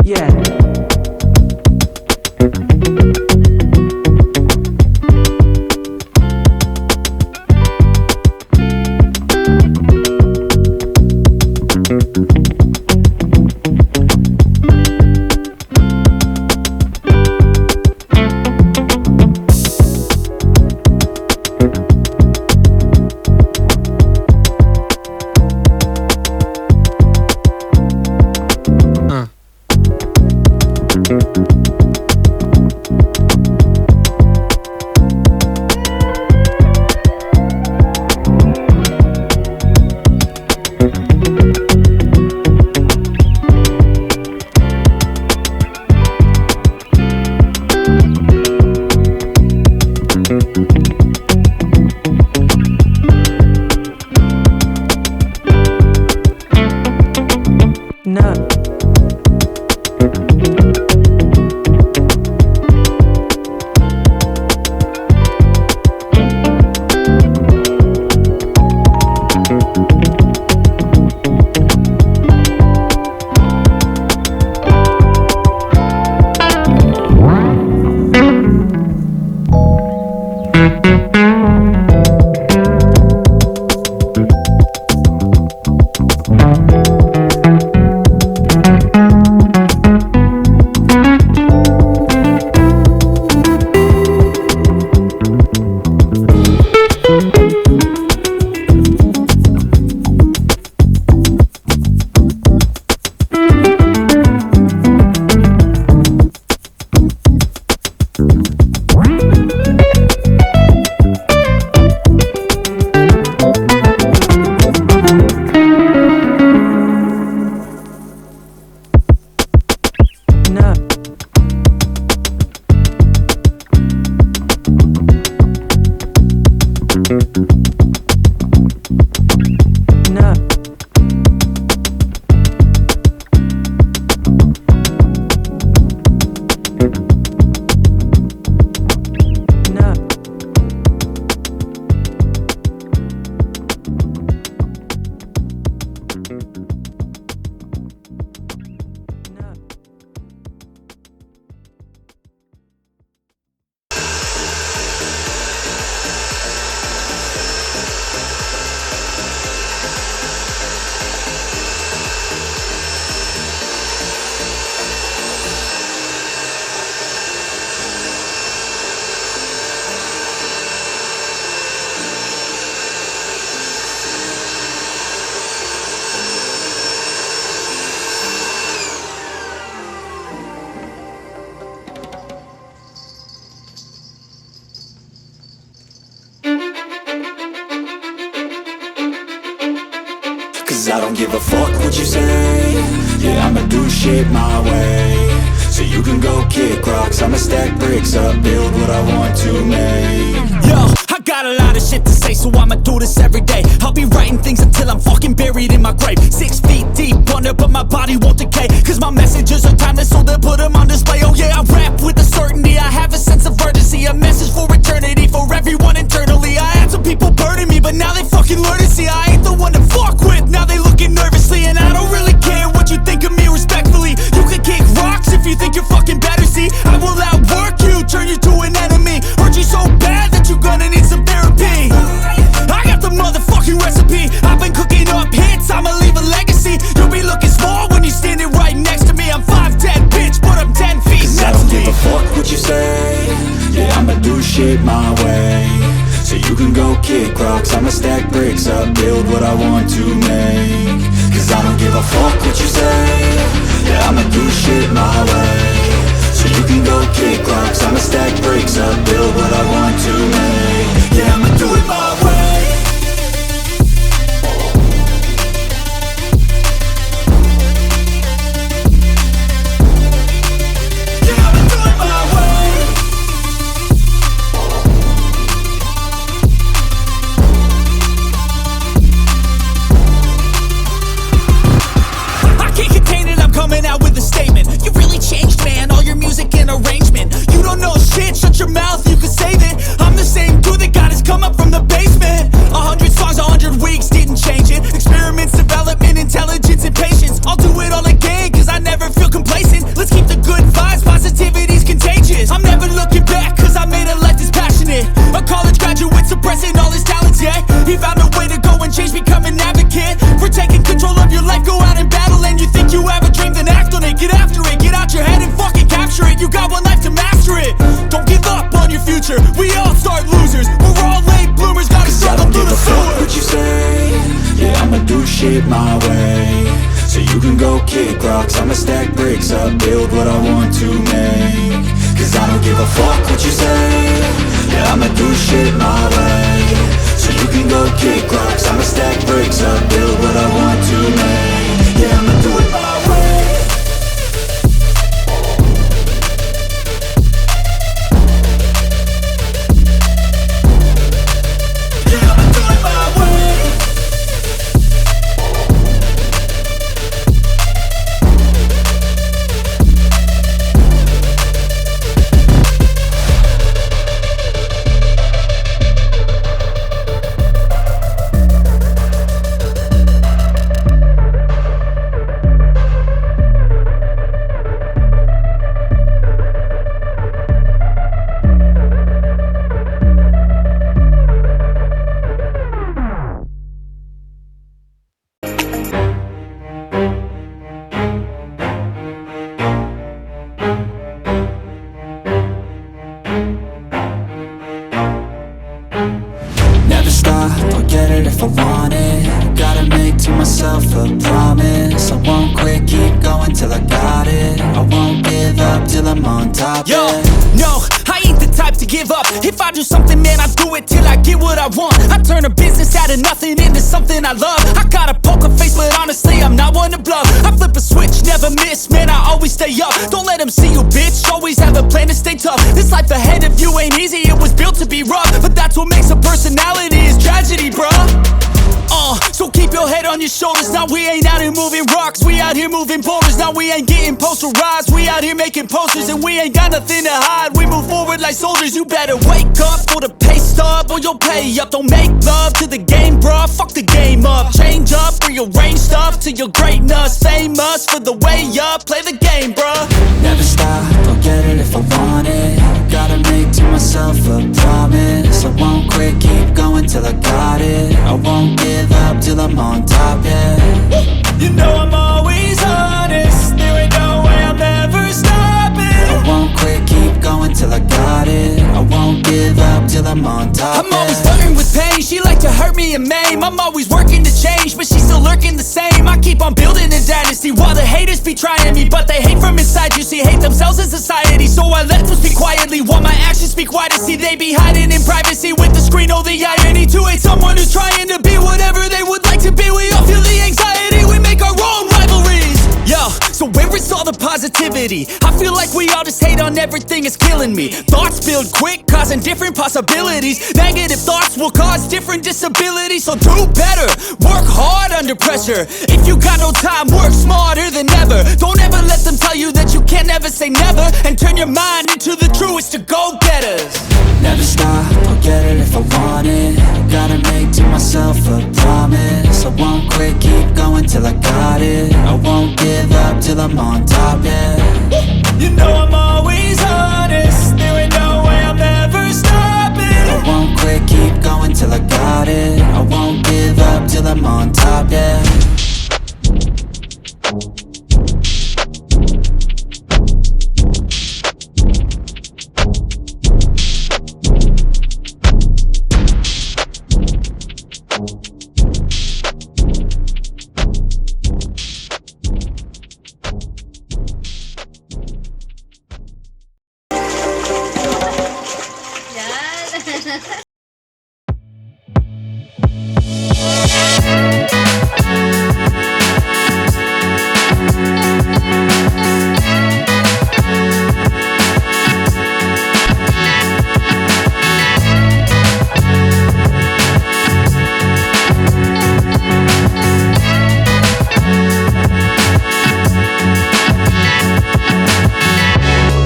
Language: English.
Yeah. No. Cause I don't give a fuck what you say. Yeah, I'ma do shit my way. So you can go kick rocks, I'ma stack bricks up, build what I want to make. Yo, I got a lot of shit to say, so I'ma do this every day. I'll be writing things until I'm fucking buried in my grave. 6 feet deep under, but my body won't decay. Cause my messages are timeless, so they'll put them on display. Oh yeah, I rap with a certainty, I have a sense of urgency. A message for eternity, for everyone internally. I had some people burning me, but now they fucking learn to see I ain't the one to fuck with, now they looking nervously. And I don't really care what you think of me, respectfully. You can kick rocks if you think you're fucking better, see. I will outwork you, turn you to an enemy. Hurt you so bad that you're gonna need some therapy. I got the motherfucking recipe, I've been cooking up hits, I'ma leave a legacy. You'll be looking small when you're standing right next to me. I'm 5'10", bitch, but I'm 10 feet Cause I don't give a fuck what you say. Yeah, I'ma do shit my way. So you can go kick rocks, I'ma stack bricks up, build what I want to make. Cause I don't give a fuck what you say. Yeah, I'ma do shit my way. So you can go kick rocks, I'ma stack bricks up, build what I want to make. Yeah, I'ma do it my way. Arrangement. You don't know shit, shut your mouth, you can save it. I'm the same dude can go kick rocks, I'ma stack bricks up, build what I want to make. Cause I don't give a fuck what you say, yeah, I'ma do shit my way. So you can go kick rocks, I'ma stack bricks up, build what I want to make. Yeah, I'ma do it my way. Yeah, I'ma do it my way. Never stop, I'll get it if I want it. Gotta make to myself a promise. I won't quit, keep going till I got it. I won't give up till I'm on top. Yo, yeah. no, I ain't the type to give up. If I do something, man, I do it till I get what I want. I turn a business out of nothing into something I love. I got a poker face, but honestly, I'm not one to bluff. I flip a switch, never miss, man, I always stay up. Don't let them see you, bitch, always have a plan to stay tough. This life ahead of you ain't easy, it was built to be rough. But that's what makes a personality, is tragedy, bruh. So keep your head on your shoulders. Now we ain't out here moving rocks, we out here moving boulders. Now we ain't getting posterized, we out here making posters. And we ain't got nothing to hide, we move forward like soldiers. You better wake up for the pay stub, or you'll pay up. Don't make love to the game, bruh, fuck the game up. Change up, rearrange stuff to your greatness. Famous for the way up, play the game, bruh. Never stop, I'll get it if I want it. Gotta make to myself a promise. I won't quit, keep going till I got it. I won't give up till I'm on top, yeah. You know I'm always honest, there ain't no way I'm ever stopping. I won't quit, keep going till I got it. I won't give up till I'm on top, I'm always flirting with pain, she like to hurt me and maim. I'm always working to change, but she's still lurking the same. I keep on building a dynasty while the haters be trying me. But they hate from inside, you see, hate themselves in society. So I let them speak quietly while my actions speak wider. See, they be hiding in privacy with the screen, oh the irony. To hate someone who's trying to be whatever they would like to be. We all feel the anxiety, we make our own rivalries. Yo, so where is all the positivity? I feel like we all just hate on everything, it's killing me. Thoughts build quick, causing different possibilities. Negative thoughts will cause different disabilities. So do better, work hard under pressure. If you got no time, work smarter than ever. Don't ever let them tell you that you can't never say never. And turn your mind into the truest of go-getters. Never stop, I'll get it if I want it. Gotta make to myself a promise. I won't quit, keep going till I got it. I won't give